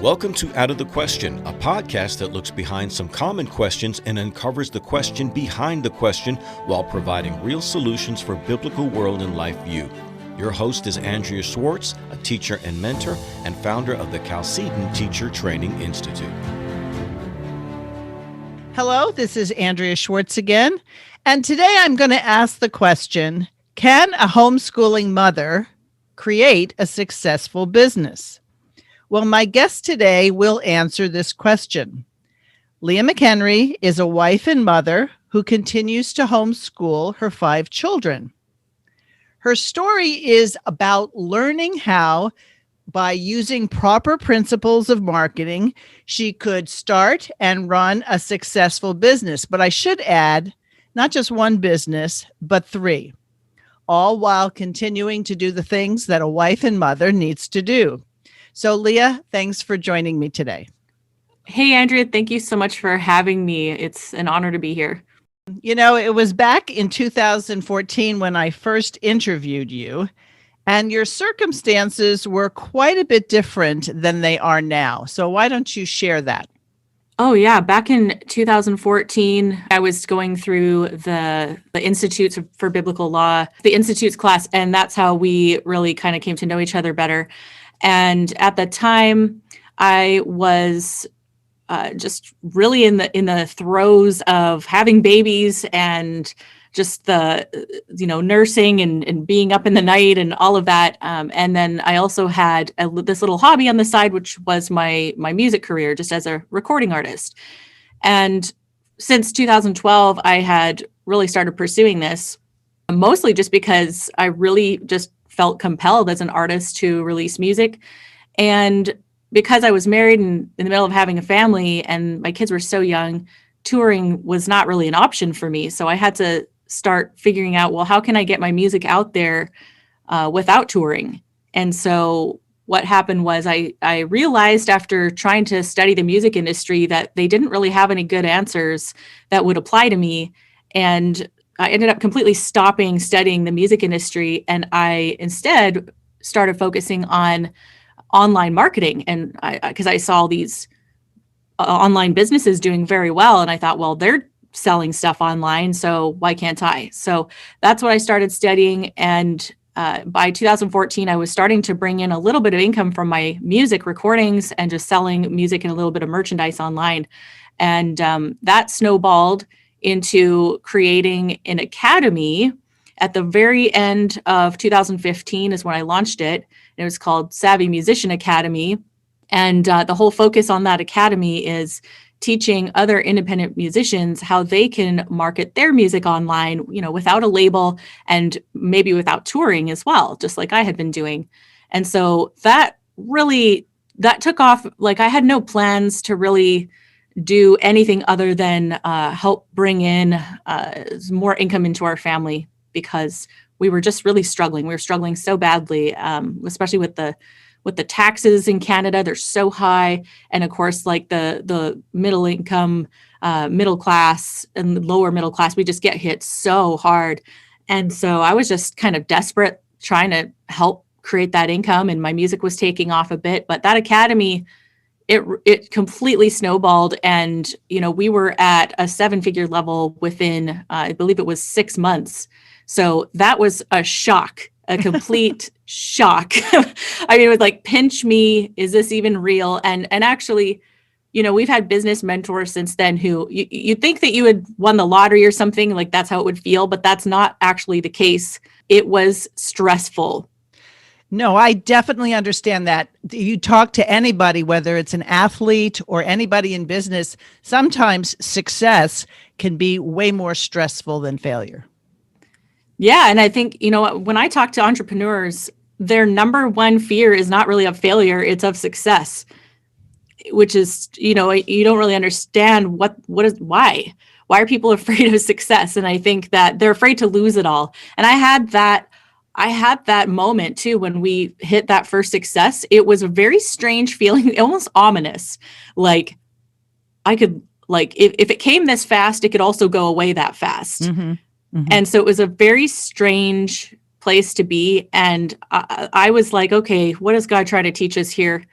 Welcome to Out of the Question, a podcast that looks behind some common questions and uncovers the question behind the question while providing real solutions for biblical world and life view. Your host is Andrea Schwartz, a teacher and mentor and founder of the Chalcedon Teacher Training Institute. Hello, this is Andrea Schwartz again, and today I'm going to ask the question, can a homeschooling mother create a successful business? Well, my guest today will answer this question. Leah McHenry is a wife and mother who continues to homeschool her 5 children. Her story is about learning how, by using proper principles of marketing, she could start and run a successful business. But I should add, not just one business, but 3, all while continuing to do the things that a wife and mother needs to do. So, Leah, thanks for joining me today. Hey, Andrea, thank you so much for having me. It's an honor to be here. You know, it was back in 2014 when I first interviewed you, and your circumstances were quite a bit different than they are now. So why don't you share that? Oh, yeah. Back in 2014, I was going through the Institutes for Biblical Law, the Institutes class, and that's how we really kind of came to know each other better. And at the time, I was just really in the throes of having babies and just the, nursing and being up in the night and all of that. And then I also had this little hobby on the side, which was my music career, just as a recording artist. And since 2012, I had really started pursuing this, mostly just because I really just felt compelled as an artist to release music. And because I was married and in the middle of having a family and my kids were so young, touring was not really an option for me. So I had to start figuring out, well, how can I get my music out there without touring? And so what happened was I realized after trying to study the music industry that they didn't really have any good answers that would apply to me. And I ended up completely stopping studying the music industry, and I instead started focusing on online marketing. And because I saw these online businesses doing very well, and I thought, well, they're selling stuff online, so why can't I? So that's what I started studying. And by 2014, I was starting to bring in a little bit of income from my music recordings and just selling music and a little bit of merchandise online. And that snowballed into creating an academy. At the very end of 2015 is when I launched it. It was called Savvy Musician Academy. And the whole focus on that academy is teaching other independent musicians how they can market their music online, without a label and maybe without touring as well, just like I had been doing. And so that took off. Like, I had no plans to really do anything other than help bring in more income into our family, because we were just really struggling. We were struggling so badly, especially with the taxes in Canada. They're so high. And of course, like the middle income, middle class and lower middle class, we just get hit so hard. And so I was just kind of desperate trying to help create that income, and my music was taking off a bit. But that academy, it completely snowballed, and we were at a 7-figure level within I believe it was 6 months. So that was a shock, a complete shock. I mean, it was like, pinch me, is this even real? And actually, we've had business mentors since then who you'd think that you had won the lottery or something, like that's how it would feel, but that's not actually the case. It was stressful. No, I definitely understand that. You talk to anybody, whether it's an athlete or anybody in business, sometimes success can be way more stressful than failure. Yeah. And I think, when I talk to entrepreneurs, their number one fear is not really of failure, it's of success, which is, you don't really understand why are people afraid of success? And I think that they're afraid to lose it all. And I had that moment too, when we hit that first success. It was a very strange feeling, almost ominous. Like I could, if it came this fast, it could also go away that fast. Mm-hmm. Mm-hmm. And so it was a very strange place to be. And I was like, okay, what is God trying to teach us here?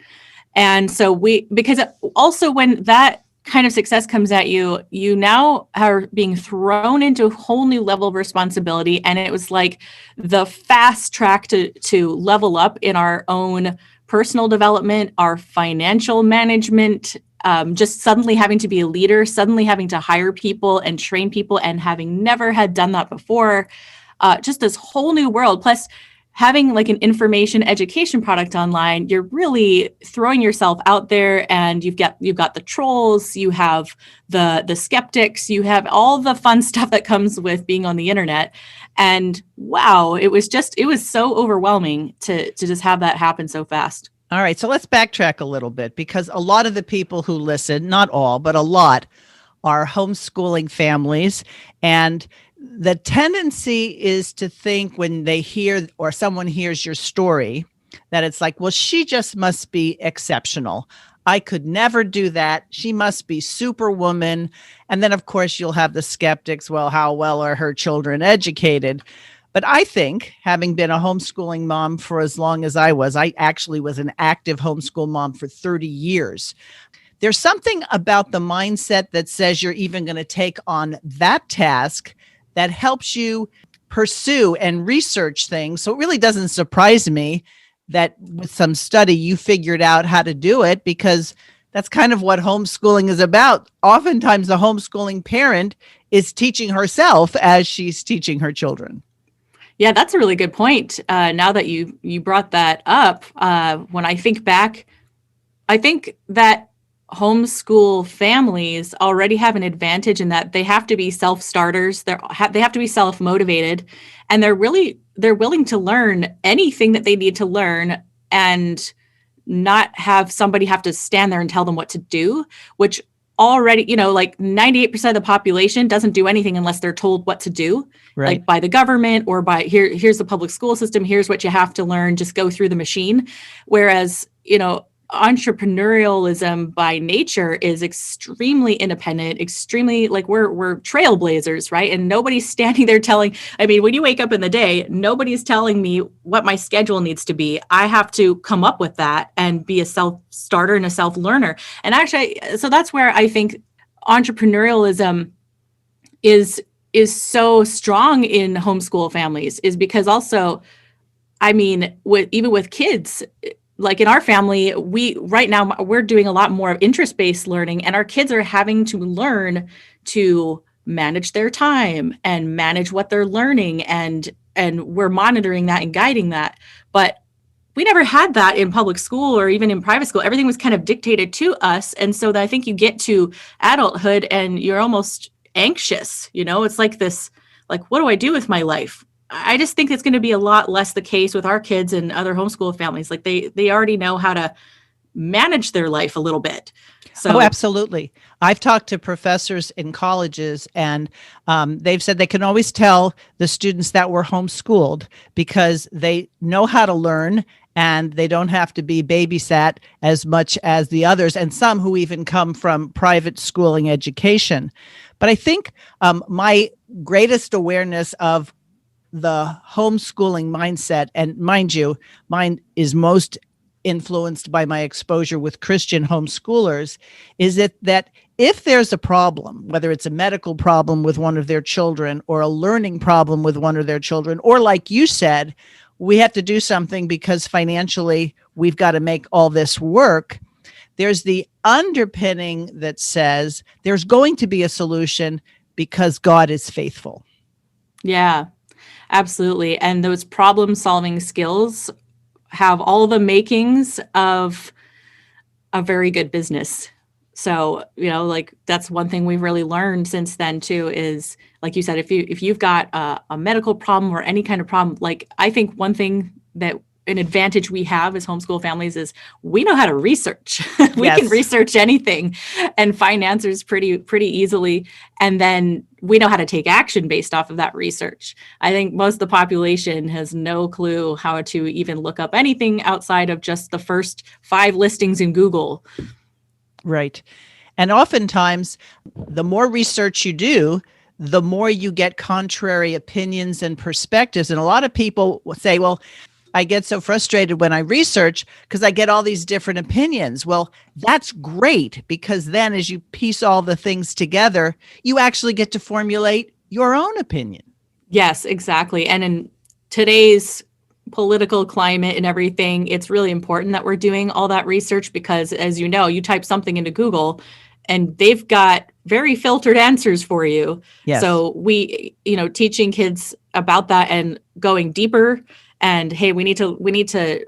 And so because also when that kind of success comes at you, you now are being thrown into a whole new level of responsibility. And it was like the fast track to level up in our own personal development, our financial management, just suddenly having to be a leader, suddenly having to hire people and train people and having never had done that before. Just this whole new world. Plus, having like an information education product online, you're really throwing yourself out there, and you've got the trolls, you have the skeptics, you have all the fun stuff that comes with being on the internet. And wow, it was so overwhelming to just have that happen so fast. All right, so let's backtrack a little bit, because a lot of the people who listen, not all, but a lot, are homeschooling families. And the tendency is to think when they hear or someone hears your story that it's like, well, she just must be exceptional. I could never do that. She must be superwoman. And then, of course, you'll have the skeptics. Well, how well are her children educated? But I think, having been a homeschooling mom for as long as I actually was an active homeschool mom for 30 years. There's something about the mindset that says you're even going to take on that task that helps you pursue and research things. So it really doesn't surprise me that with some study, you figured out how to do it, because that's kind of what homeschooling is about. Oftentimes, the homeschooling parent is teaching herself as she's teaching her children. Yeah, that's a really good point. Now that you brought that up, when I think back, I think that homeschool families already have an advantage in that they have to be self-starters. They have to be self-motivated, and they're willing to learn anything that they need to learn and not have somebody have to stand there and tell them what to do, which already, like 98% of the population doesn't do anything unless they're told what to do, right, like by the government or by here's the public school system. Here's what you have to learn. Just go through the machine. Whereas, entrepreneurialism by nature is extremely independent, extremely like we're trailblazers, right? And nobody's standing there when you wake up in the day, nobody's telling me what my schedule needs to be. I have to come up with that and be a self-starter and a self-learner. And actually, so that's where I think entrepreneurialism is so strong in homeschool families, is because also, even with kids, like in our family, right now we're doing a lot more of interest-based learning, and our kids are having to learn to manage their time and manage what they're learning, and we're monitoring that and guiding that. But we never had that in public school or even in private school. Everything was kind of dictated to us. And so I think you get to adulthood and you're almost anxious. It's like this, like, what do I do with my life? I just think it's going to be a lot less the case with our kids and other homeschool families. Like they already know how to manage their life a little bit. So, absolutely. I've talked to professors in colleges, and they've said they can always tell the students that were homeschooled because they know how to learn and they don't have to be babysat as much as the others, and some who even come from private schooling education. But I think my greatest awareness of the homeschooling mindset, and mind you, mine is most influenced by my exposure with Christian homeschoolers, is that if there's a problem, whether it's a medical problem with one of their children or a learning problem with one of their children, or like you said, we have to do something because financially we've got to make all this work, there's the underpinning that says there's going to be a solution because God is faithful. Yeah. Absolutely. And those problem-solving skills have all the makings of a very good business. So, like that's one thing we've really learned since then too, is like you said, if you've got a medical problem or any kind of problem, like I think one thing that an advantage we have as homeschool families is we know how to research. We can research anything and find answers pretty easily. And then we know how to take action based off of that research. I think most of the population has no clue how to even look up anything outside of just the first 5 listings in Google. Right. And oftentimes, the more research you do, the more you get contrary opinions and perspectives. And a lot of people will say, well, I get so frustrated when I research because I get all these different opinions. Well, that's great because then as you piece all the things together, you actually get to formulate your own opinion. Yes, exactly. And in today's political climate and everything, it's really important that we're doing all that research because, as you know, you type something into Google and they've got very filtered answers for you. Yes. So teaching kids about that and going deeper and, hey, we need to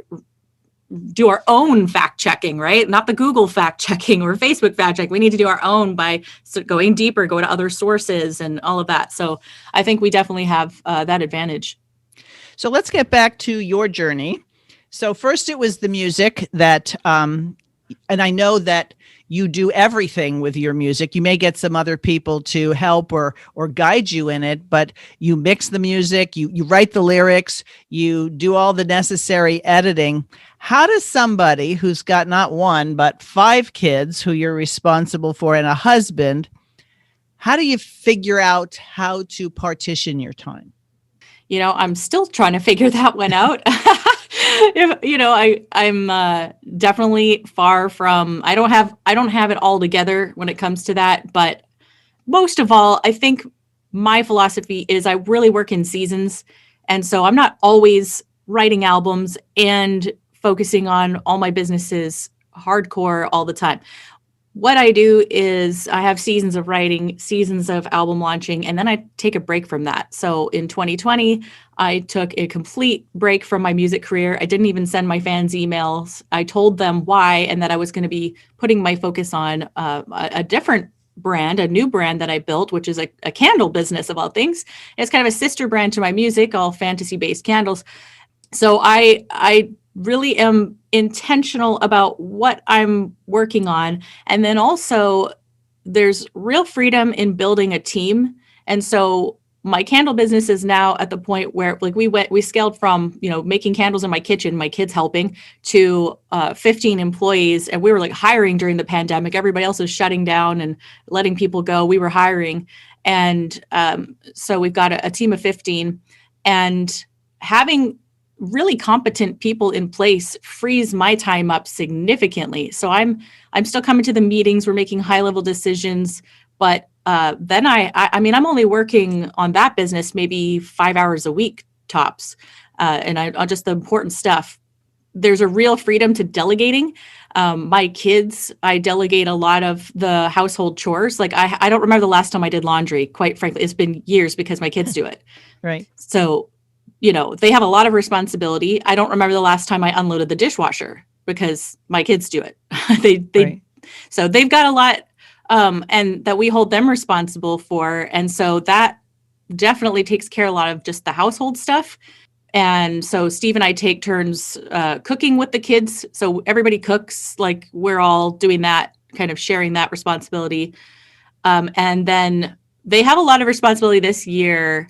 do our own fact checking, right? Not the Google fact checking or Facebook fact check. We need to do our own by going deeper, go to other sources and all of that. So I think we definitely have that advantage. So let's get back to your journey. So first it was the music that, and I know that you do everything with your music. You may get some other people to help or guide you in it, but you mix the music, you write the lyrics, you do all the necessary editing. How does somebody who's got not one, but 5 kids who you're responsible for and a husband, how do you figure out how to partition your time? I'm still trying to figure that one out. I'm definitely far from, I don't have it all together when it comes to that. But most of all, I think my philosophy is I really work in seasons. And so I'm not always writing albums and focusing on all my businesses hardcore all the time. What I do is I have seasons of writing, seasons of album launching, and then I take a break from that. So in 2020, I took a complete break from my music career. I didn't even send my fans emails. I told them why and that I was going to be putting my focus on a different brand, a new brand that I built, which is a candle business of all things. It's kind of a sister brand to my music, all fantasy-based candles. So I really am intentional about what I'm working on. And then also there's real freedom in building a team. And so my candle business is now at the point where we scaled from, making candles in my kitchen, my kids helping, to 15 employees. And we were hiring during the pandemic. Everybody else was shutting down and letting people go. We were hiring. And so we've got a team of 15, and having really competent people in place frees my time up significantly. So I'm still coming to the meetings. We're making high level decisions, but then I'm only working on that business maybe 5 hours a week tops, and on just the important stuff. There's a real freedom to delegating. My kids, I delegate a lot of the household chores. I don't remember the last time I did laundry. Quite frankly, it's been years because my kids do it. Right. So they have a lot of responsibility. I don't remember the last time I unloaded the dishwasher because my kids do it. Right. So they've got a lot, and that we hold them responsible for. And so that definitely takes care of a lot of just the household stuff. And so Steve and I take turns cooking with the kids. So everybody cooks, we're all doing that, kind of sharing that responsibility. And then they have a lot of responsibility this year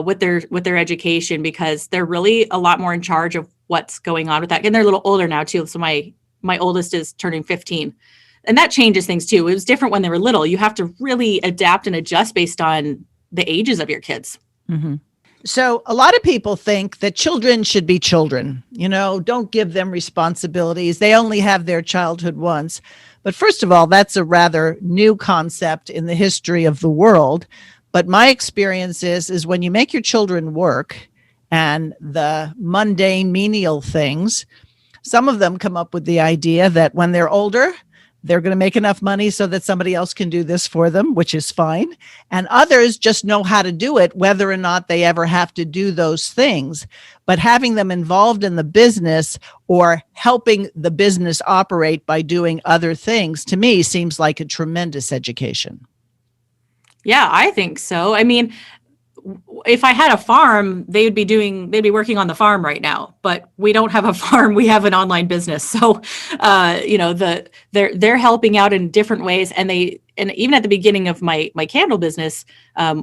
with their education, because they're really a lot more in charge of what's going on with that. And they're a little older now too. So my oldest is turning 15, and that changes things too. It was different when they were little. You have to really adapt and adjust based on the ages of your kids. Mm-hmm. So a lot of people think that children should be children, don't give them responsibilities. They only have their childhood once. But first of all, that's a rather new concept in the history of the world. But my experience is when you make your children work and the mundane, menial things, some of them come up with the idea that when they're older, they're going to make enough money so that somebody else can do this for them, which is fine. And others just know how to do it, whether or not they ever have to do those things. But having them involved in the business or helping the business operate by doing other things, to me, seems like a tremendous education. Yeah, I think so. I mean, if I had a farm, they'd be working on the farm right now, but we don't have a farm. We have an online business. So, they're helping out in different ways. And even at the beginning of my candle business,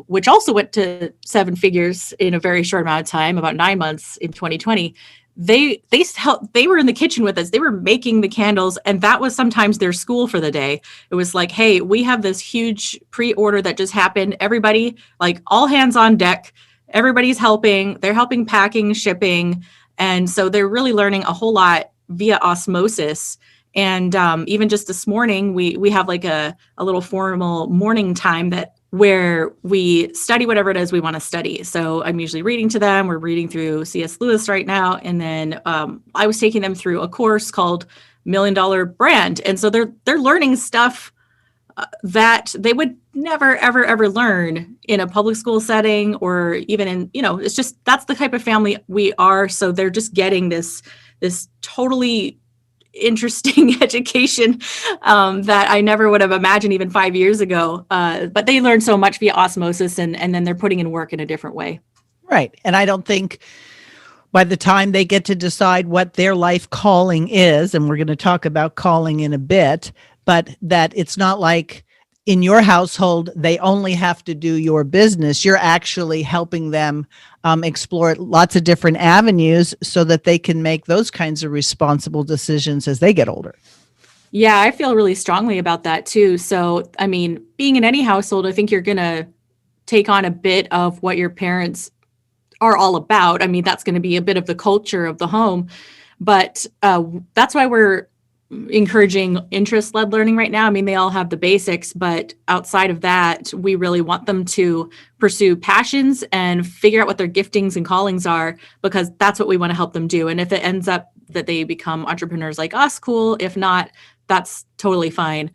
which also went to 7 figures in a very short amount of time, about 9 months in 2020, they were in the kitchen with us. They were making the candles, and that was sometimes their school for the day. It was like, hey, we have this huge pre-order that just happened. Everybody, all hands on deck. Everybody's helping. They're helping packing, shipping, And so they're really learning a whole lot via osmosis. And even just this morning, we have like a little formal morning time where we study whatever it is we want to study. So I'm usually reading to them. We're reading through C.S. Lewis right now. And then I was taking them through a course called $1 Million Brand. And so they're learning stuff that they would never, ever, ever learn in a public school setting, or even in, it's just, that's the type of family we are. So they're just getting this totally interesting education that I never would have imagined even 5 years ago. But they learn so much via osmosis, and then they're putting in work in a different way. Right. And I don't think by the time they get to decide what their life calling is, and we're going to talk about calling in a bit, but that it's not like in your household, they only have to do your business. You're actually helping them explore lots of different avenues so that they can make those kinds of responsible decisions as they get older. Yeah, I feel really strongly about that too. So, I mean, being in any household, I think you're going to take on a bit of what your parents are all about. I mean, that's going to be a bit of the culture of the home, but that's why we're encouraging interest-led learning right now. I mean, they all have the basics, but outside of that, we really want them to pursue passions and figure out what their giftings and callings are, because that's what we want to help them do. And if it ends up that they become entrepreneurs like us, cool. If not, that's totally fine.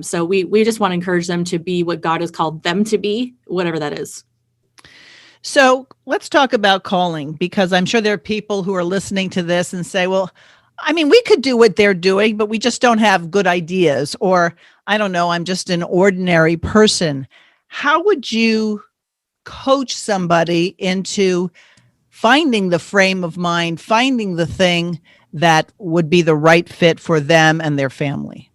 So we just want to encourage them to be what God has called them to be, whatever that is. So let's talk about calling, because I'm sure there are people who are listening to this and say, well, I mean, we could do what they're doing, but we just don't have good ideas. Or, I don't know, I'm just an ordinary person. How would you coach somebody into finding the frame of mind, finding the thing that would be the right fit for them and their family?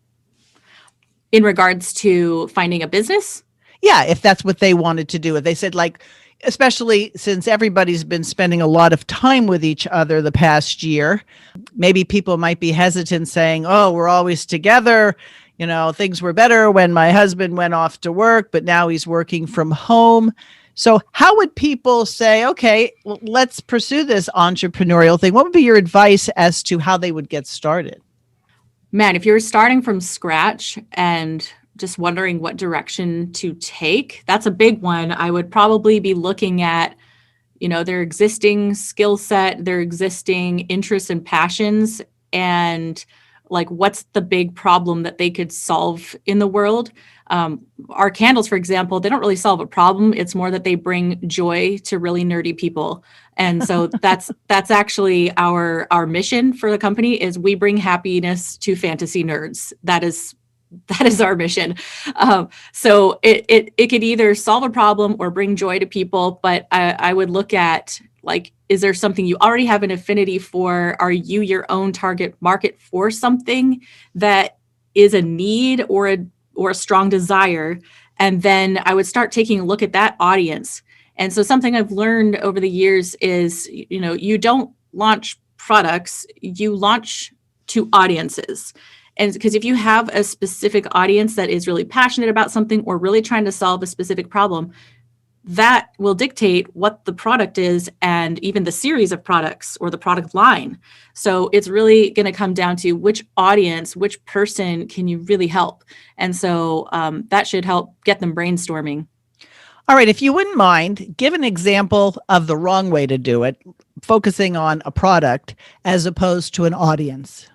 In regards to finding a business? Yeah, if that's what they wanted to do. If they said, like, especially since everybody's been spending a lot of time with each other the past year, maybe people might be hesitant saying, oh, we're always together. Things were better when my husband went off to work, but now he's working from home. So how would people say, okay, let's pursue this entrepreneurial thing? What would be your advice as to how they would get started? Man, if you're starting from scratch and just wondering what direction to take, that's a big one. I would probably be looking at, their existing skill set, their existing interests and passions, and like, what's the big problem that they could solve in the world? Our candles, for example, they don't really solve a problem. It's more that they bring joy to really nerdy people. And so that's actually our mission for the company, is we bring happiness to fantasy nerds. That is our mission. So it could either solve a problem or bring joy to people. But I would look at, like, is there something you already have an affinity for? Are you your own target market for something that is a need or a strong desire? And then I would start taking a look at that audience. And so something I've learned over the years is, you don't launch products, you launch to audiences. And because if you have a specific audience that is really passionate about something or really trying to solve a specific problem, that will dictate what the product is, and even the series of products or the product line. So it's really going to come down to which audience, which person can you really help? And so that should help get them brainstorming. All right. If you wouldn't mind, give an example of the wrong way to do it, focusing on a product as opposed to an audience.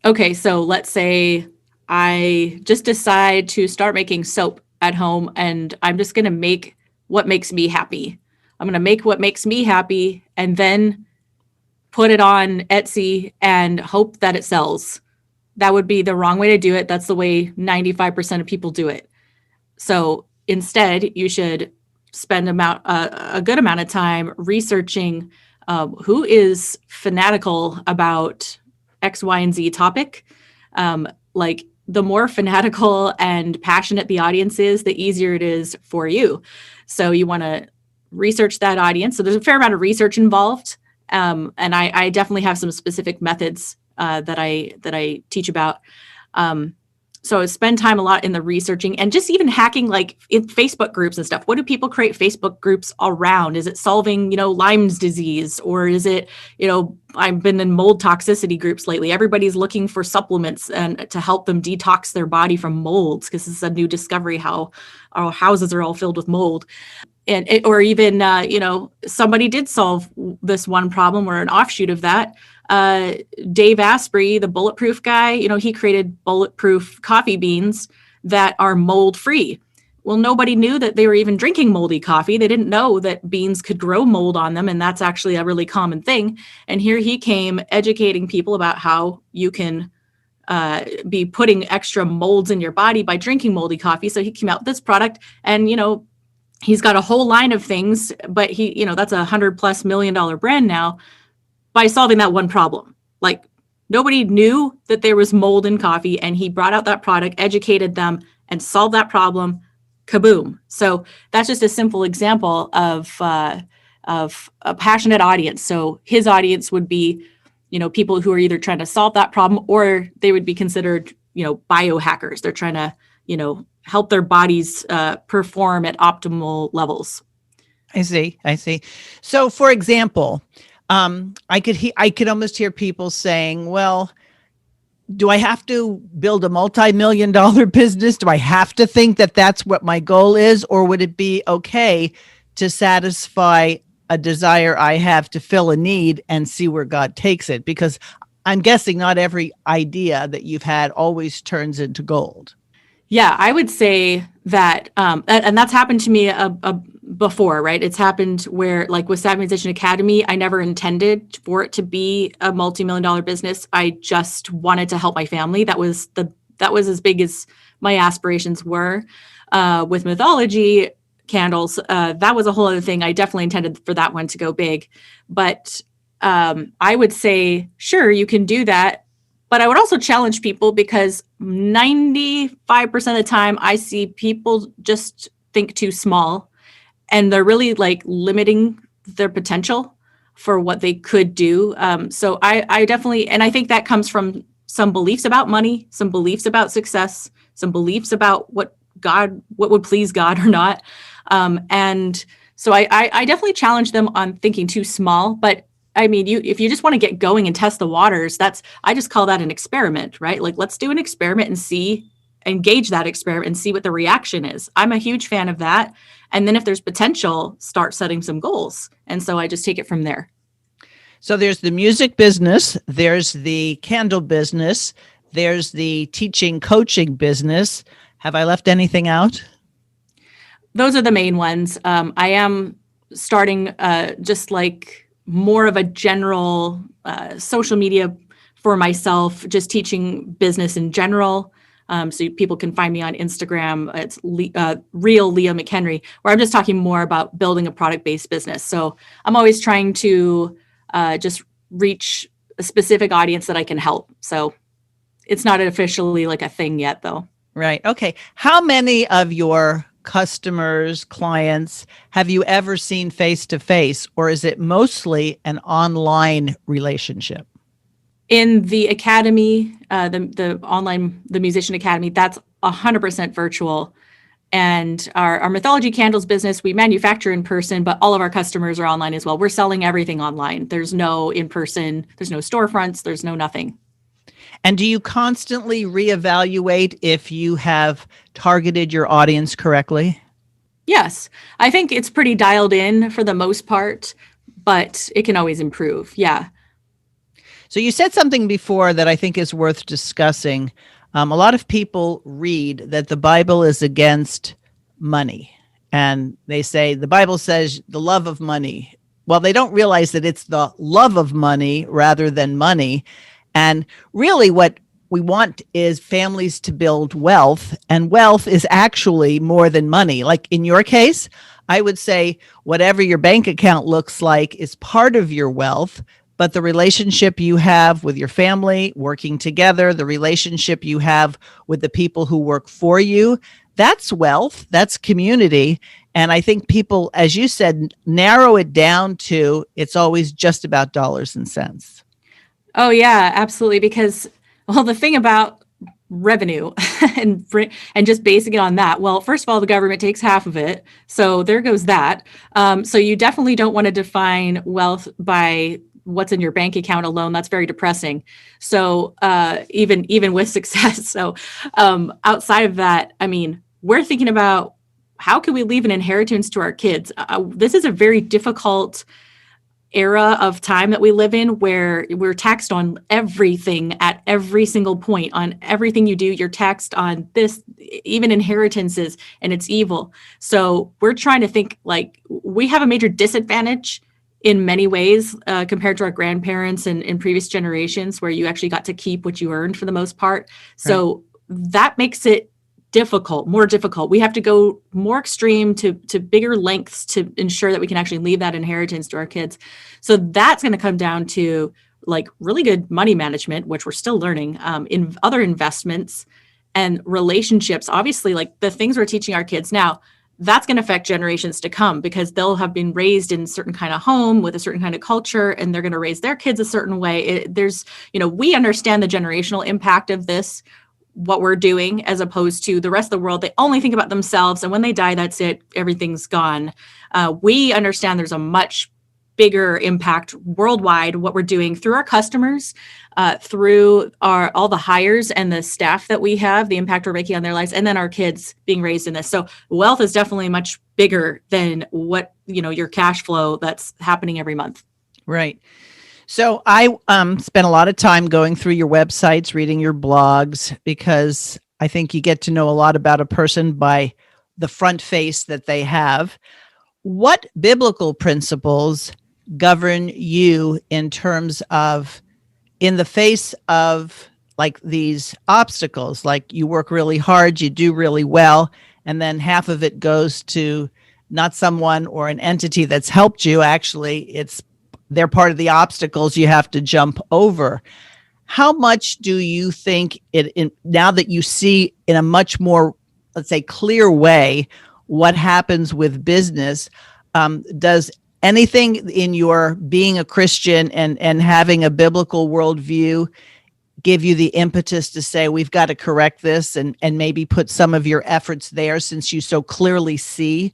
Okay, so let's say I just decide to start making soap at home, and I'm just going to make what makes me happy. I'm going to make what makes me happy and then put it on Etsy and hope that it sells. That would be the wrong way to do it. That's the way 95% of people do it. So instead, you should spend a good amount of time researching who is fanatical about X, Y, and Z topic. Like, the more fanatical and passionate the audience is, the easier it is for you. So you want to research that audience. So there's a fair amount of research involved. And I definitely have some specific methods that I teach about. So I spend time a lot in the researching and just even hacking, like in Facebook groups and stuff. What do people create Facebook groups around? Is it solving, Lyme's disease, or is it, I've been in mold toxicity groups lately. Everybody's looking for supplements and to help them detox their body from molds, because this is a new discovery how our houses are all filled with mold. And or even, somebody did solve this one problem or an offshoot of that. Dave Asprey, the bulletproof guy, he created bulletproof coffee beans that are mold free. Well, nobody knew that they were even drinking moldy coffee. They didn't know that beans could grow mold on them. And that's actually a really common thing. And here he came educating people about how you can be putting extra molds in your body by drinking moldy coffee. So he came out with this product, and, he's got a whole line of things, but that's $100+ million brand now, by solving that one problem. Like, nobody knew that there was mold in coffee, and he brought out that product, educated them, and solved that problem. Kaboom. So that's just a simple example of a passionate audience. So his audience would be, people who are either trying to solve that problem, or they would be considered, biohackers. They're trying to, help their bodies perform at optimal levels. I see. So, for example, I could almost hear people saying, well, do I have to build a multi-million-dollar business? Do I have to think that that's what my goal is? Or would it be okay to satisfy a desire I have to fill a need and see where God takes it? Because I'm guessing not every idea that you've had always turns into gold. Yeah, I would say that, and that's happened to me before, right? It's happened where, like with Savvy Musician Academy, I never intended for it to be a multi-million-dollar business. I just wanted to help my family. That was as big as my aspirations were. With Mythology candles, that was a whole other thing. I definitely intended for that one to go big, but I would say, sure, you can do that. But I would also challenge people, because 95% of the time I see people just think too small, and they're really like limiting their potential for what they could do. So I definitely, and I think that comes from some beliefs about money, some beliefs about success, some beliefs about what would please God or not. And so I definitely challenge them on thinking too small. But I mean, if you just want to get going and test the waters, I just call that an experiment, right? Like, let's do an experiment and engage that experiment and see what the reaction is. I'm a huge fan of that. And then if there's potential, start setting some goals. And so I just take it from there. So there's the music business, there's the candle business, there's the teaching coaching business. Have I left anything out? Those are the main ones. I am starting just like more of a general social media for myself, just teaching business in general. So people can find me on Instagram. It's real Leah McHenry, where I'm just talking more about building a product-based business. So I'm always trying to just reach a specific audience that I can help. So it's not officially like a thing yet, though. Right. Okay. How many of your customers, clients, have you ever seen face to face, or is it mostly an online relationship? In the academy, the Musician Academy, that's 100% virtual. And our Mythology candles business, we manufacture in person, but all of our customers are online as well. We're selling everything online. There's no in-person, there's no storefronts, there's no nothing. And do you constantly reevaluate if you have targeted your audience correctly? Yes, I think it's pretty dialed in for the most part, but it can always improve. Yeah. So you said something before that I think is worth discussing. A lot of people read that the Bible is against money, and they say the Bible says the love of money. Well, they don't realize that it's the love of money rather than money. And really what we want is families to build wealth, and wealth is actually more than money. Like in your case, I would say whatever your bank account looks like is part of your wealth, but the relationship you have with your family, working together, the relationship you have with the people who work for you, that's wealth, that's community. And I think people, as you said, narrow it down to it's always just about dollars and cents. Oh, yeah, absolutely. Because, well, the thing about revenue and just basing it on that. Well, first of all, the government takes half of it. So there goes that. So you definitely don't want to define wealth by what's in your bank account alone. That's very depressing. So even with success. So outside of that, I mean, we're thinking about how can we leave an inheritance to our kids? This is a very difficult era of time that we live in where we're taxed on everything at every single point. On everything you do, you're taxed on this, even inheritances, and it's evil. So we're trying to think like we have a major disadvantage in many ways compared to our grandparents and in previous generations where you actually got to keep what you earned for the most part. So that makes it more difficult. We have to go more extreme to bigger lengths to ensure that we can actually leave that inheritance to our kids. So that's going to come down to like really good money management, which we're still learning, in other investments and relationships. Obviously, like the things we're teaching our kids now, that's going to affect generations to come because they'll have been raised in a certain kind of home with a certain kind of culture, and they're going to raise their kids a certain way. We understand the generational impact of this, what we're doing, as opposed to the rest of the world. They only think about themselves, and when they die, that's it. Everything's gone. We understand there's a much bigger impact worldwide, what we're doing through our customers, through all the hires and the staff that we have, the impact we're making on their lives, and then our kids being raised in this. So wealth is definitely much bigger than what, your cash flow that's happening every month. Right. So I spent a lot of time going through your websites, reading your blogs, because I think you get to know a lot about a person by the front face that they have. What biblical principles govern you in terms of, in the face of like these obstacles, like you work really hard, you do really well, and then half of it goes to not someone or an entity that's helped you. Actually, they're part of the obstacles you have to jump over. How much do you think now that you see in a much more, let's say, clear way what happens with business, does anything in your being a Christian and having a biblical worldview give you the impetus to say, we've got to correct this and maybe put some of your efforts there since you so clearly see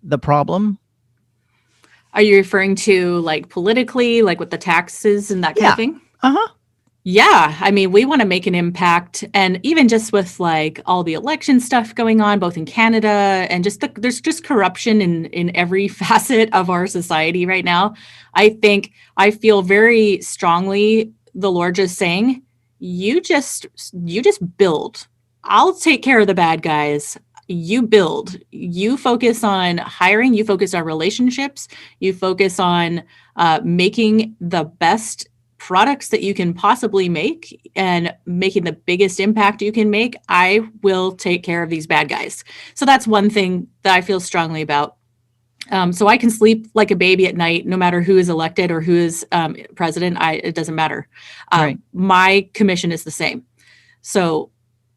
the problem? Are you referring to like politically, like with the taxes and that kind of thing? Uh-huh. Yeah. I mean, we want to make an impact. And even just with like all the election stuff going on, both in Canada and there's just corruption in every facet of our society right now. I feel very strongly the Lord just saying, you just build. I'll take care of the bad guys. You build, you focus on hiring, you focus on relationships, you focus on making the best products that you can possibly make and making the biggest impact you can make. I will take care of these bad guys. So that's one thing that I feel strongly about. So I can sleep like a baby at night, no matter who is elected or who is president. It doesn't matter. Right. My commission is the same. So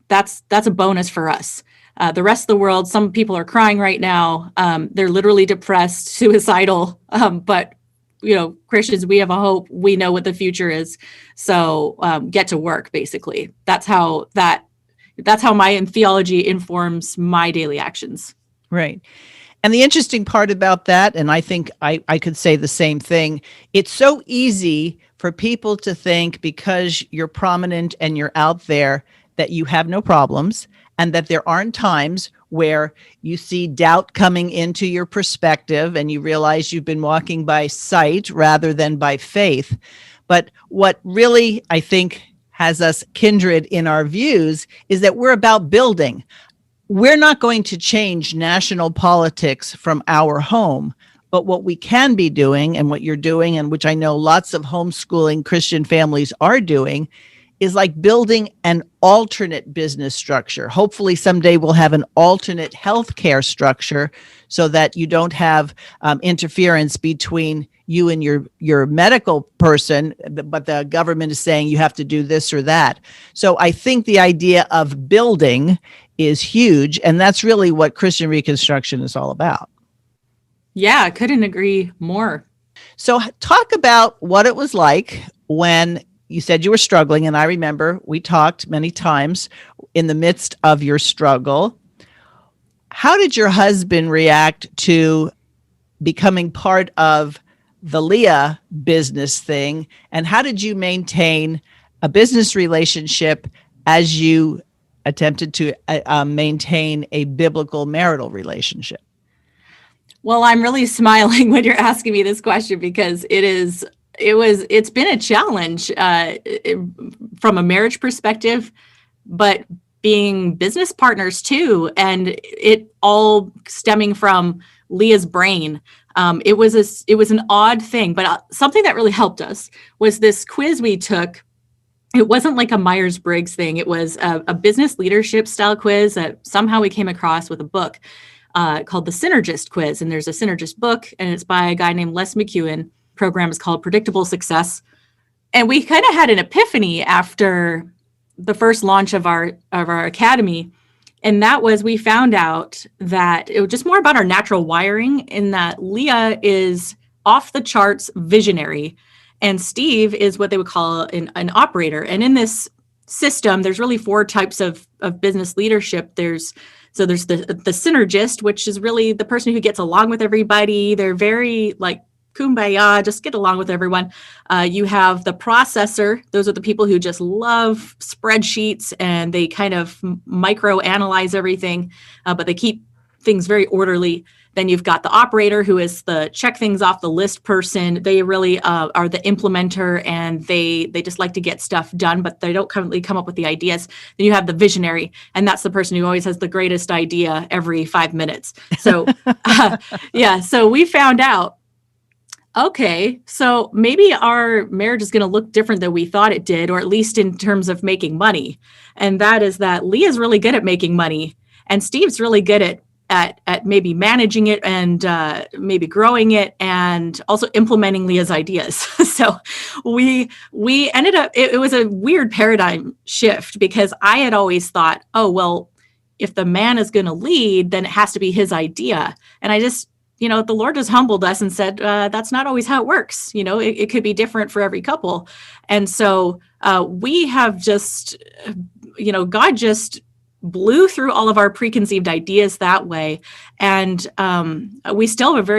that's a bonus for us. The rest of the world, some people are crying right now. They're literally depressed, suicidal. But Christians, we have a hope. We know what the future is. So get to work. Basically, that's how my theology informs my daily actions. Right. And the interesting part about that, and I think I could say the same thing, it's so easy for people to think because you're prominent and you're out there that you have no problems, and that there aren't times where you see doubt coming into your perspective and you realize you've been walking by sight rather than by faith. But what really, I think, has us kindred in our views is that we're about building. We're not going to change national politics from our home, but what we can be doing, and what you're doing, and which I know lots of homeschooling Christian families are doing, is like building an alternate business structure. Hopefully someday we'll have an alternate healthcare structure so that you don't have interference between you and your medical person, but the government is saying you have to do this or that. So I think the idea of building is huge, and that's really what Christian Reconstruction is all about. Yeah, I couldn't agree more. So talk about what it was like when you said you were struggling, and I remember we talked many times in the midst of your struggle. How did your husband react to becoming part of the Leah business thing? And how did you maintain a business relationship as you attempted to maintain a biblical marital relationship? Well, I'm really smiling when you're asking me this question because it's been a challenge from a marriage perspective, but being business partners too, and it all stemming from Leah's brain. It was an odd thing, but something that really helped us was this quiz we took. It wasn't like a Myers-Briggs thing. It was a business leadership style quiz that somehow we came across with a book called the Synergist Quiz. And there's a Synergist book, and it's by a guy named Les McHenry. Program is called Predictable Success. And we kind of had an epiphany after the first launch of our academy. And that was, we found out that it was just more about our natural wiring, in that Leah is off the charts visionary, and Steve is what they would call an operator. And in this system, there's really 4 types of business leadership. There's the synergist, which is really the person who gets along with everybody. They're very like kumbaya, just get along with everyone. You have the processor. Those are the people who just love spreadsheets, and they kind of micro analyze everything, but they keep things very orderly. Then you've got the operator, who is the check things off the list person. They really are the implementer, and they just like to get stuff done, but they don't currently come up with the ideas. Then you have the visionary, and that's the person who always has the greatest idea every 5 minutes. So so we found out, okay, so maybe our marriage is going to look different than we thought it did, or at least in terms of making money. And that is that Leah's really good at making money, and Steve's really good at maybe managing it and maybe growing it, and also implementing Leah's ideas. So we ended up, it was a weird paradigm shift, because I had always thought, oh, well, if the man is going to lead, then it has to be his idea. And I just, the Lord just humbled us and said, that's not always how it works. It could be different for every couple. And so we have just, God just blew through all of our preconceived ideas that way. And we still have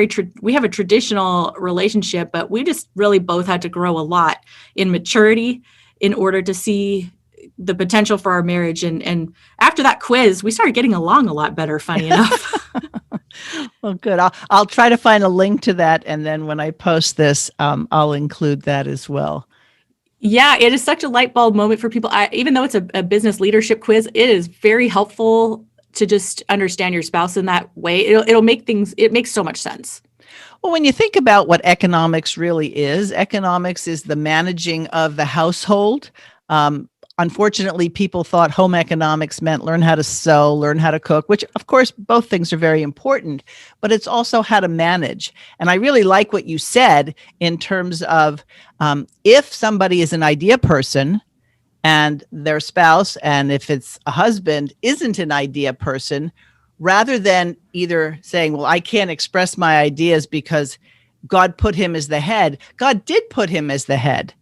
we have a traditional relationship, but we just really both had to grow a lot in maturity in order to see the potential for our marriage. And after that quiz, we started getting along a lot better, funny enough. Well, good. I'll try to find a link to that. And then when I post this, I'll include that as well. Yeah, it is such a light bulb moment for people. Even though it's a business leadership quiz, it is very helpful to just understand your spouse in that way. It'll make things, it makes so much sense. Well, when you think about what economics really is, economics is the managing of the household. Unfortunately, people thought home economics meant learn how to sew, learn how to cook, which of course, both things are very important, but it's also how to manage. And I really like what you said in terms of if somebody is an idea person and their spouse, and if it's a husband, isn't an idea person, rather than either saying, well, I can't express my ideas because God put him as the head. God did put him as the head.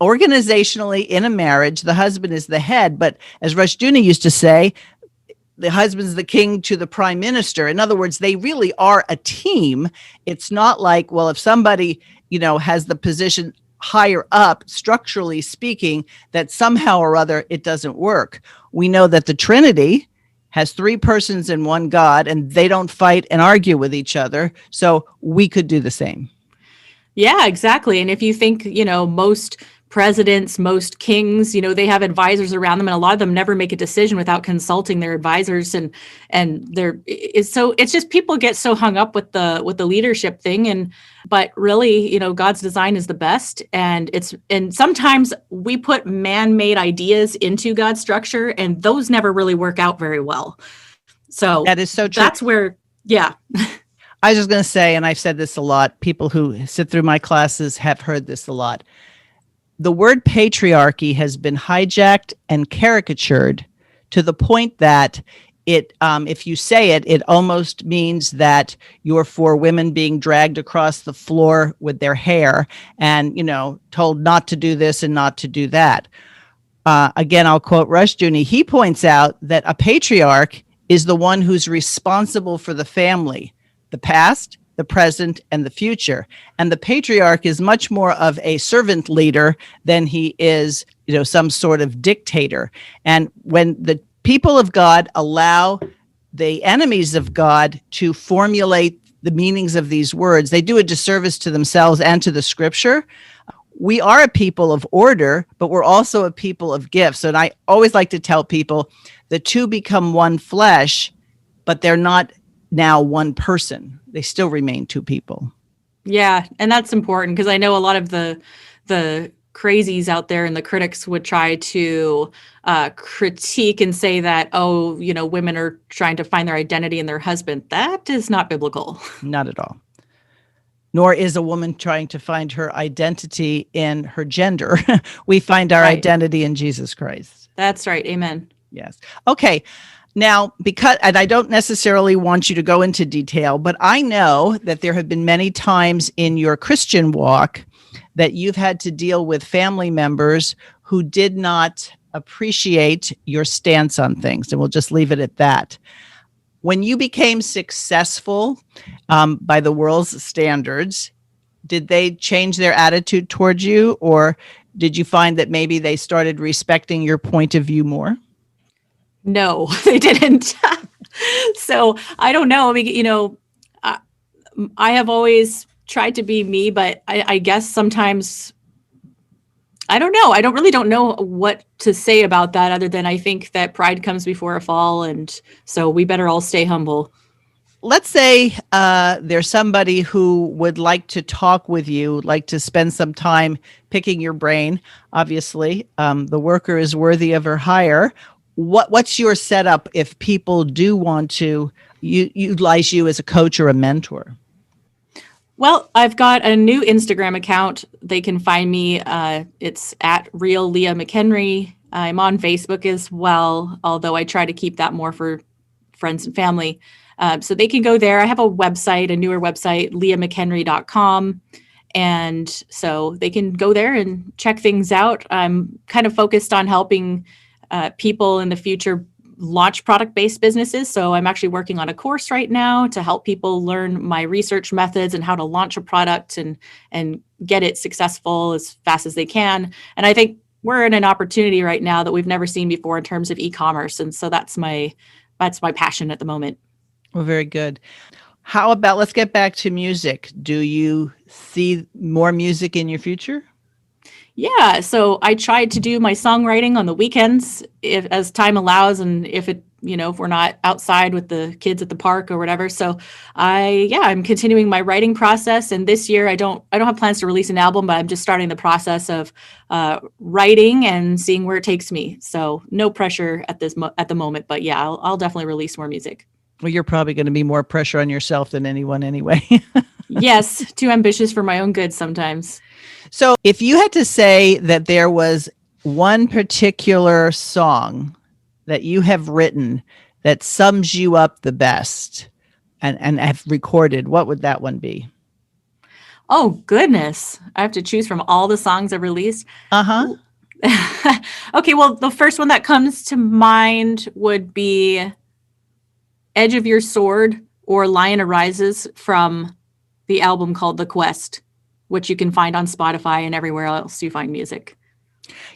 Organizationally, in a marriage, the husband is the head. But as Rushduni used to say, the husband's the king to the prime minister. In other words, they really are a team. It's not like, well, if somebody, has the position higher up, structurally speaking, that somehow or other it doesn't work. We know that the Trinity has 3 persons in one God, and they don't fight and argue with each other. So we could do the same. Yeah, exactly. And if you think, most presidents, most kings, they have advisors around them, and a lot of them never make a decision without consulting their advisors. And it's just people get so hung up with the leadership thing. But really, God's design is the best. And sometimes we put man-made ideas into God's structure, and those never really work out very well. So that is so true. That's where, yeah. I was just going to say, and I've said this a lot, people who sit through my classes have heard this a lot. The word patriarchy has been hijacked and caricatured to the point that if you say it, it almost means that you're for women being dragged across the floor with their hair and, told not to do this and not to do that. Again, I'll quote Rushdoony. He points out that a patriarch is the one who's responsible for the family, the past, the present, and the future. And the patriarch is much more of a servant leader than he is, some sort of dictator. And when the people of God allow the enemies of God to formulate the meanings of these words, they do a disservice to themselves and to the scripture. We are a people of order, but we're also a people of gifts. And I always like to tell people the two become one flesh, but they're not now one person. They still remain two people. Yeah, and that's important because I know a lot of the crazies out there and the critics would try to critique and say that, women are trying to find their identity in their husband. That is not biblical. Not at all. Nor is a woman trying to find her identity in her gender. We find our identity in Jesus Christ. That's right. Amen. Yes. Okay. Now, and I don't necessarily want you to go into detail, but I know that there have been many times in your Christian walk that you've had to deal with family members who did not appreciate your stance on things. And we'll just leave it at that. When you became successful by the world's standards, did they change their attitude towards you, or did you find that maybe they started respecting your point of view more? No, they didn't. So I don't know. I mean, I have always tried to be me, but I guess sometimes I don't know. I don't know what to say about that other than I think that pride comes before a fall. And so we better all stay humble. Let's say there's somebody who would like to talk with you, like to spend some time picking your brain. Obviously, the worker is worthy of her hire. What's your setup if people do want to utilize you as a coach or a mentor? Well, I've got a new Instagram account. They can find me. It's at Real Leah McHenry. I'm on Facebook as well, although I try to keep that more for friends and family. So they can go there. I have a website, a newer website, leahmchenry.com. And so they can go there and check things out. I'm kind of focused on helping people in the future launch product-based businesses. So I'm actually working on a course right now to help people learn my research methods and how to launch a product and get it successful as fast as they can. And I think we're in an opportunity right now that we've never seen before in terms of e-commerce. And so that's my passion at the moment. Well, very good. How about, let's get back to music. Do you see more music in your future? Yeah, so I tried to do my songwriting on the weekends as time allows, and if we're not outside with the kids at the park or whatever. So I'm continuing my writing process. And this year I don't have plans to release an album, but I'm just starting the process of writing and seeing where it takes me. So no pressure at the moment, but yeah, I'll definitely release more music. Well, you're probably going to be more pressure on yourself than anyone anyway. Yes, too ambitious for my own good sometimes. So if you had to say that there was one particular song that you have written that sums you up the best and have recorded, what would that one be? Oh, goodness. I have to choose from all the songs I've released. Uh-huh. Okay, well, the first one that comes to mind would be Edge of Your Sword or Lion Arises from the album called The Quest, which you can find on Spotify and everywhere else you find music.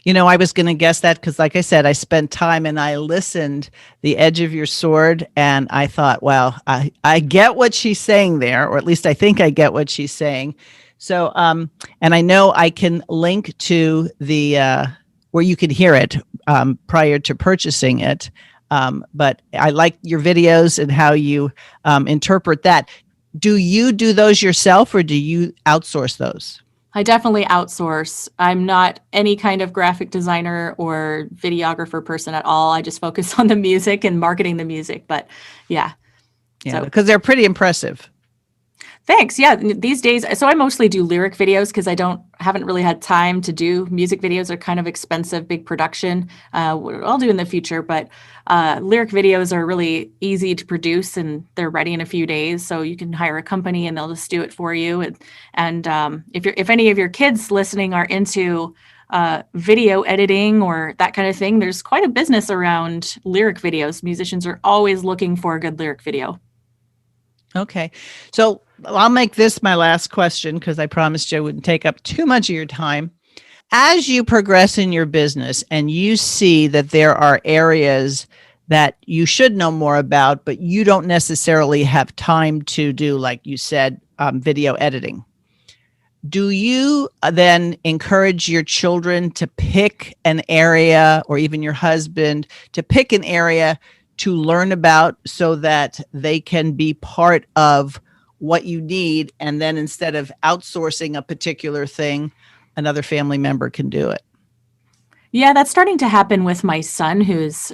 I was going to guess that because, like I said, I spent time and I listened The Edge of Your Sword, and I thought, wow, I get what she's saying there, or at least I think I get what she's saying. So, and I know I can link to the where you could hear it prior to purchasing it. But I like your videos and how you interpret that. Do you do those yourself or do you outsource those? I definitely outsource. I'm not any kind of graphic designer or videographer person at all. I just focus on the music and marketing the music. But yeah. Yeah, because they're pretty impressive. Thanks. Yeah. These days, so I mostly do lyric videos because I don't haven't really had time to do music videos. Are kind of expensive, big production. I'll do in the future, but lyric videos are really easy to produce and they're ready in a few days. So you can hire a company and they'll just do it for you. And if any of your kids listening are into video editing or that kind of thing, there's quite a business around lyric videos. Musicians are always looking for a good lyric video. Okay. So I'll make this my last question because I promised you I wouldn't take up too much of your time. As you progress in your business and you see that there are areas that you should know more about, but you don't necessarily have time to do, like you said, video editing, do you then encourage your children to pick an area, or even your husband to pick an area to learn about so that they can be part of what you need? And then instead of outsourcing a particular thing, another family member can do it. Yeah, that's starting to happen with my son, who's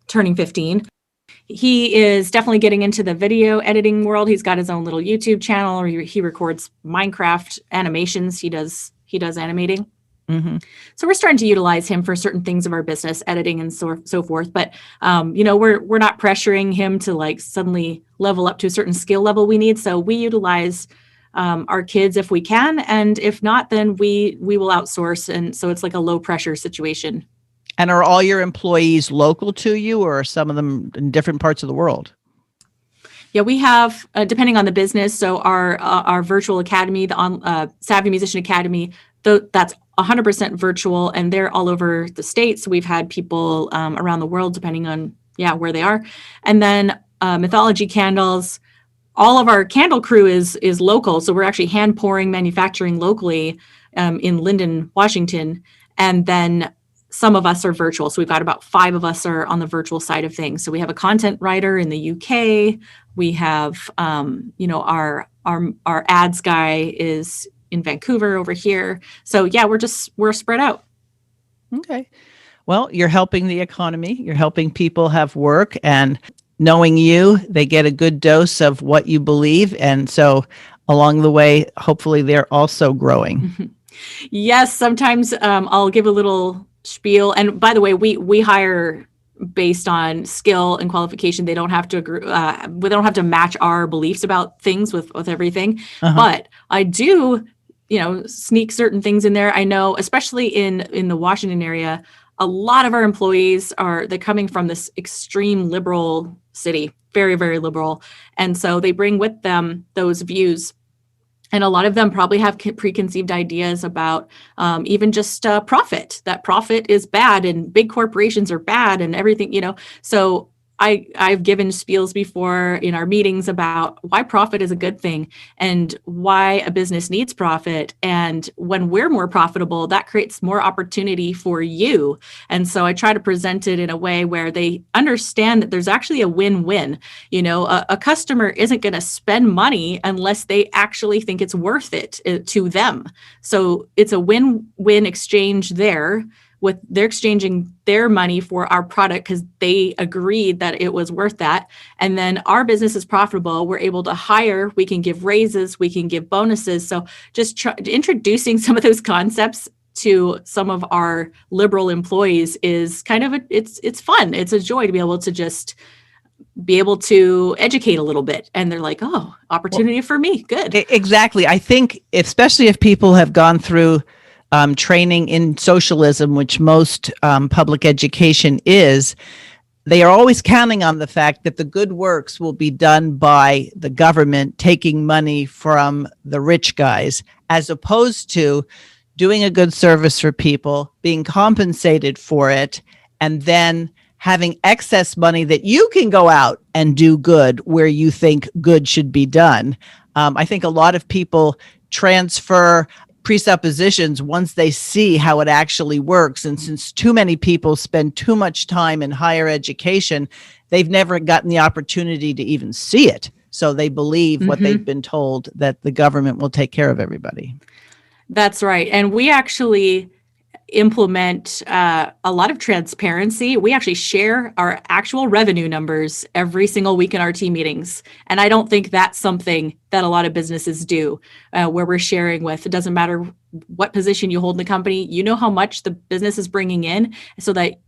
turning 15. He is definitely getting into the video editing world. He's got his own little YouTube channel where he records Minecraft animations. He does animating. Mm-hmm. So we're starting to utilize him for certain things of our business, editing and so forth. But we're not pressuring him to like suddenly level up to a certain skill level we need. So we utilize our kids if we can, and if not, then we will outsource. And so it's like a low pressure situation. And are all your employees local to you, or are some of them in different parts of the world? Yeah, we have, depending on the business. So our virtual academy, the Savvy Musician Academy, that's 100% virtual, and they're all over the States. We've had people around the world, depending on where they are. And then Mythology Candles, all of our candle crew is local. So we're actually hand pouring, manufacturing locally in Linden, Washington. And then some of us are virtual. So we've got about 5 of us are on the virtual side of things. So we have a content writer in the UK. We have, our ads guy is in Vancouver over here. So yeah, we're spread out. Okay. Well, you're helping the economy. You're helping people have work, and knowing you, they get a good dose of what you believe. And so along the way, hopefully they're also growing. Yes. Sometimes I'll give a little spiel. And by the way, we hire based on skill and qualification. They don't have to agree. We don't have to match our beliefs about things with everything. Uh-huh. But I do, sneak certain things in there. I know, especially in the Washington area, a lot of our employees they're coming from this extreme liberal city, very, very liberal. And so they bring with them those views. And a lot of them probably have preconceived ideas about even just profit, that profit is bad and big corporations are bad and everything, So I've given spiels before in our meetings about why profit is a good thing and why a business needs profit. And when we're more profitable, that creates more opportunity for you. And so I try to present it in a way where they understand that there's actually a win-win. A customer isn't going to spend money unless they actually think it's worth it to them. So it's a win-win exchange there. They're exchanging their money for our product because they agreed that it was worth that. And then our business is profitable. We're able to hire, we can give raises, we can give bonuses. So just introducing some of those concepts to some of our liberal employees is kind of it's fun. It's a joy to be able to just be able to educate a little bit. And they're like, oh, opportunity for me. Good. Exactly. I think especially if people have gone through training in socialism, which most public education is, they are always counting on the fact that the good works will be done by the government taking money from the rich guys, as opposed to doing a good service for people, being compensated for it, and then having excess money that you can go out and do good where you think good should be done. I think a lot of people transfer presuppositions once they see how it actually works. And since too many people spend too much time in higher education, they've never gotten the opportunity to even see it. So they believe what they've been told, that the government will take care of everybody. That's right. And we actually implement a lot of transparency. We actually share our actual revenue numbers every single week in our team meetings. And I don't think that's something that a lot of businesses do, where we're sharing with, it doesn't matter what position you hold in the company, you know how much the business is bringing in, so that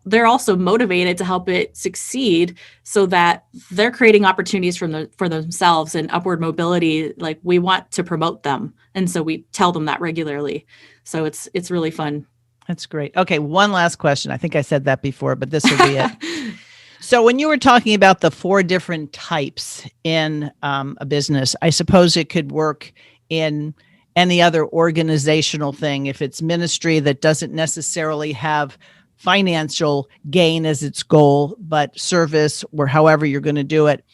they're also motivated to help it succeed, so that they're creating opportunities for themselves and upward mobility. Like, we want to promote them. And so we tell them that regularly. So it's really fun. That's great. Okay, one last question. I think I said that before, but this will be it. So when you were talking about the 4 different types in a business, I suppose it could work in any other organizational thing. If it's ministry that doesn't necessarily have financial gain as its goal, but service, or however you're going to do it.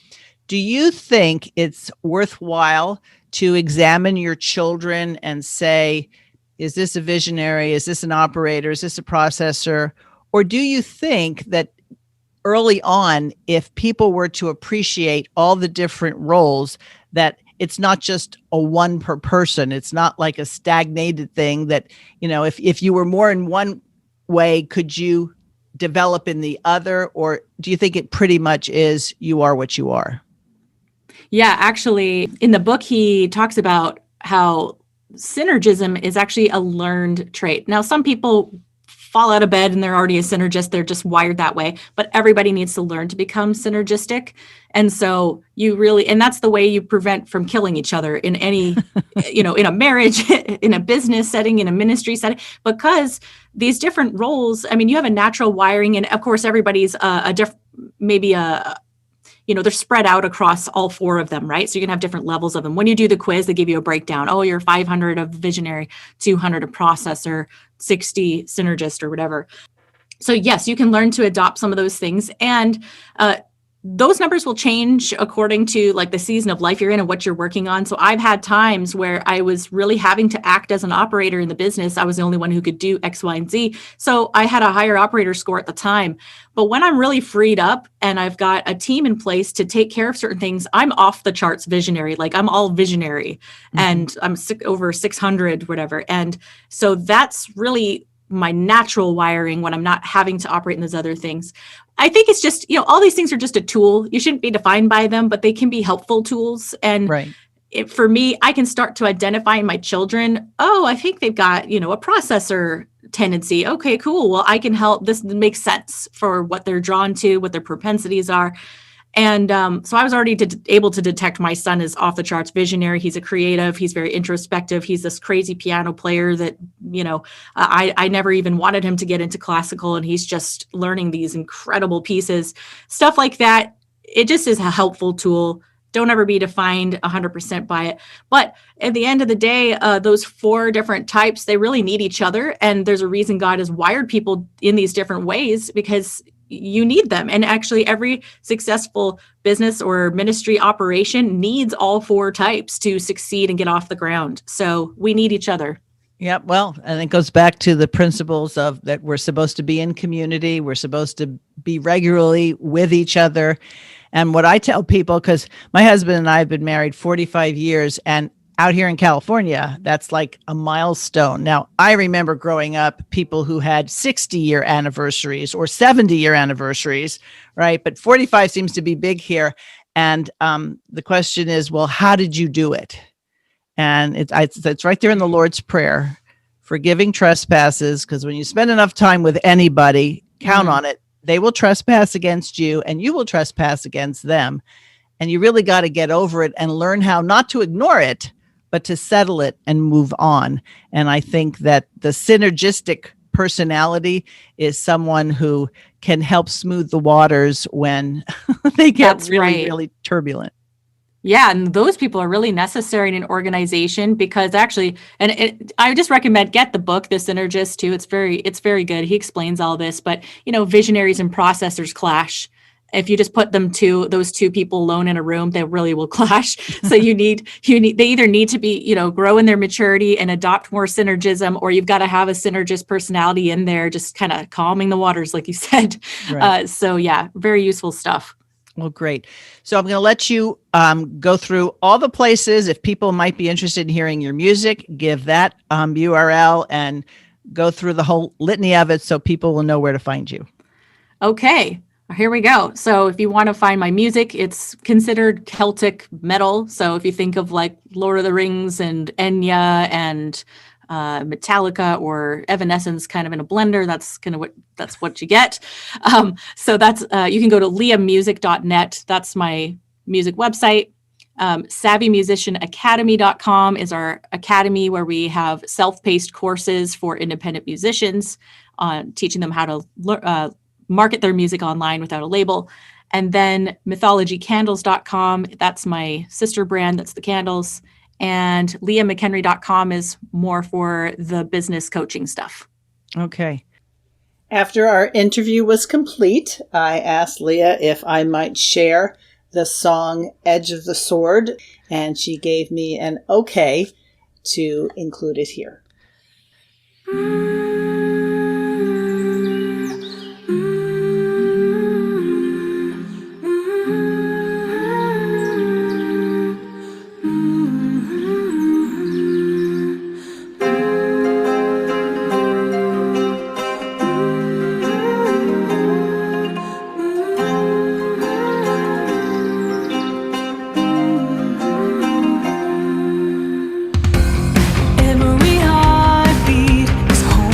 Do you think it's worthwhile to examine your children and say, is this a visionary? Is this an operator? Is this a processor? Or do you think that early on, if people were to appreciate all the different roles, that it's not just a one per person, it's not like a stagnated thing that, if you were more in one way, could you develop in the other? Or do you think it pretty much is you are what you are? Yeah, actually, in the book, he talks about how synergism is actually a learned trait. Now, some people fall out of bed and they're already a synergist. They're just wired that way. But everybody needs to learn to become synergistic. And so and that's the way you prevent from killing each other in any, in a marriage, in a business setting, in a ministry setting, because these different roles, you have a natural wiring. And of course, everybody's they're spread out across all 4 of them, right? So you can have different levels of them. When you do the quiz, they give you a breakdown. Oh, you're 500 of visionary, 200 of processor, 60 synergist, or whatever. So yes, you can learn to adopt some of those things. And those numbers will change according to like the season of life you're in and what you're working on. So I've had times where I was really having to act as an operator in the business. I was the only one who could do X, Y, and Z. So I had a higher operator score at the time. But when I'm really freed up and I've got a team in place to take care of certain things, I'm off the charts visionary. Like, I'm all visionary, and I'm over 600, whatever. And so that's really my natural wiring when I'm not having to operate in those other things. I think it's just, all these things are just a tool. You shouldn't be defined by them, but they can be helpful tools. And right. For me, I can start to identify in my children, I think they've got, a processor tendency. Okay, cool. Well, I can help. This makes sense for what they're drawn to, what their propensities are. And so I was already able to detect my son is off the charts visionary. He's a creative. He's very introspective. He's this crazy piano player that, I never even wanted him to get into classical, and he's just learning these incredible pieces. Stuff like that. It just is a helpful tool. Don't ever be defined 100% by it. But at the end of the day, those 4 different types, they really need each other. And there's a reason God has wired people in these different ways, because you need them. And actually, every successful business or ministry operation needs all 4 types to succeed and get off the ground. So we need each other. Yeah, well, and it goes back to the principles of that we're supposed to be in community. We're supposed to be regularly with each other. And what I tell people, because my husband and I have been married 45 years, and out here in California, that's like a milestone. Now, I remember growing up, people who had 60-year anniversaries or 70-year anniversaries, right? But 45 seems to be big here. And the question is, well, how did you do it? And it's right there in the Lord's Prayer, forgiving trespasses, because when you spend enough time with anybody, count on it, they will trespass against you and you will trespass against them. And you really got to get over it and learn how not to ignore it, but to settle it and move on. And I think that the synergistic personality is someone who can help smooth the waters when they get really turbulent. Yeah, and those people are really necessary in an organization, because actually, I just recommend get the book, The Synergist, too. It's very good. He explains all this, but visionaries and processors clash. If you just put those 2 people alone in a room, they really will clash. So they either need to be, grow in their maturity and adopt more synergism, or you've got to have a synergist personality in there, just kind of calming the waters, like you said. Right. So yeah, very useful stuff. Well, great. So I'm going to let you go through all the places. If people might be interested in hearing your music, give that URL and go through the whole litany of it so people will know where to find you. Okay. Here we go. So if you want to find my music, it's considered Celtic metal. So if you think of like Lord of the Rings and Enya and Metallica or Evanescence kind of in a blender, that's what you get. So that's you can go to leahmusic.net. That's my music website. SavvyMusicianAcademy.com is our academy where we have self-paced courses for independent musicians on teaching them how to market their music online without a label. And then mythologycandles.com, that's my sister brand, that's the candles. And leahmchenry.com is more for the business coaching stuff. Okay. After our interview was complete, I asked Leah if I might share the song Edge of the Sword, and she gave me an okay to include it here. Every heartbeat is home.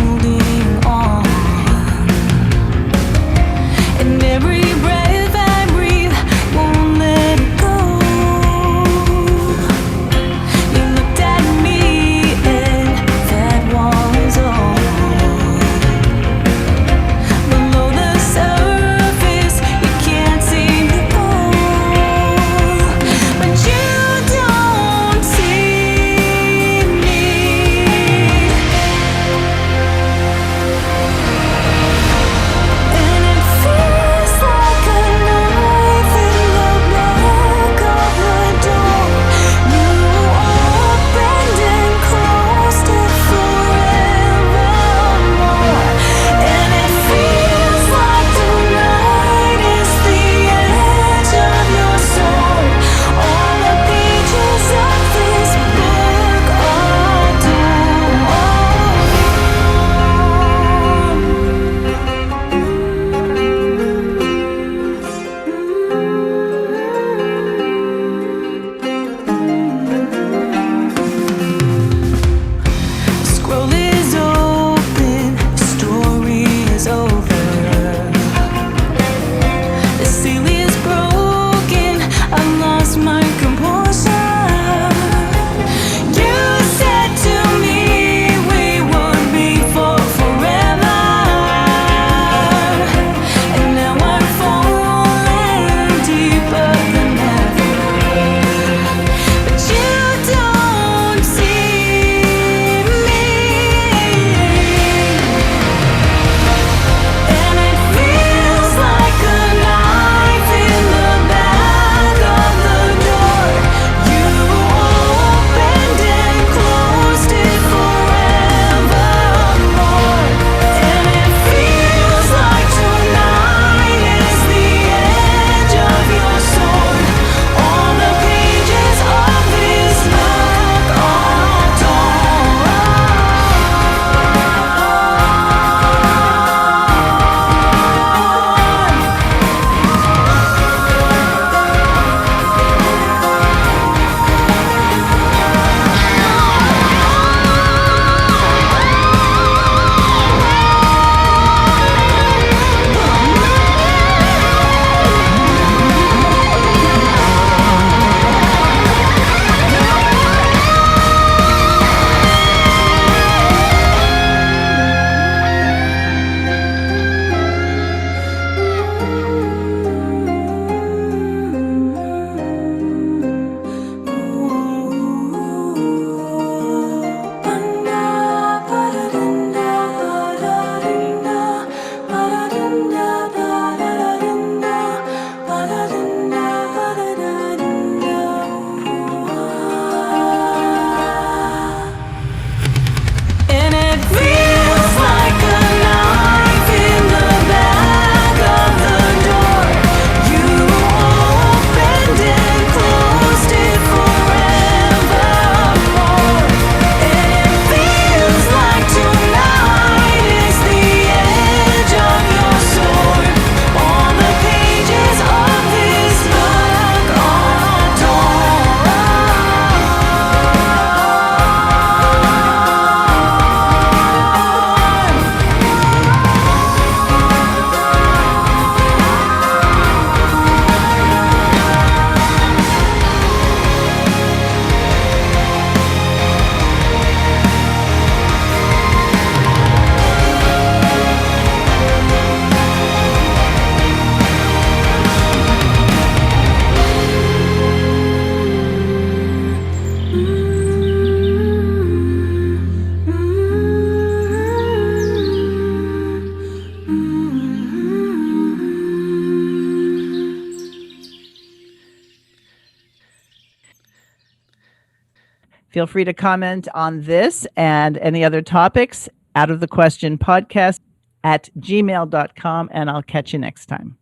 Feel free to comment on this and any other topics, Out of the Question podcast at gmail.com, and I'll catch you next time.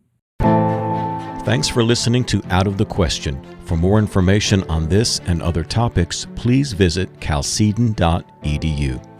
Thanks for listening to Out of the Question. For more information on this and other topics, please visit chalcedon.edu.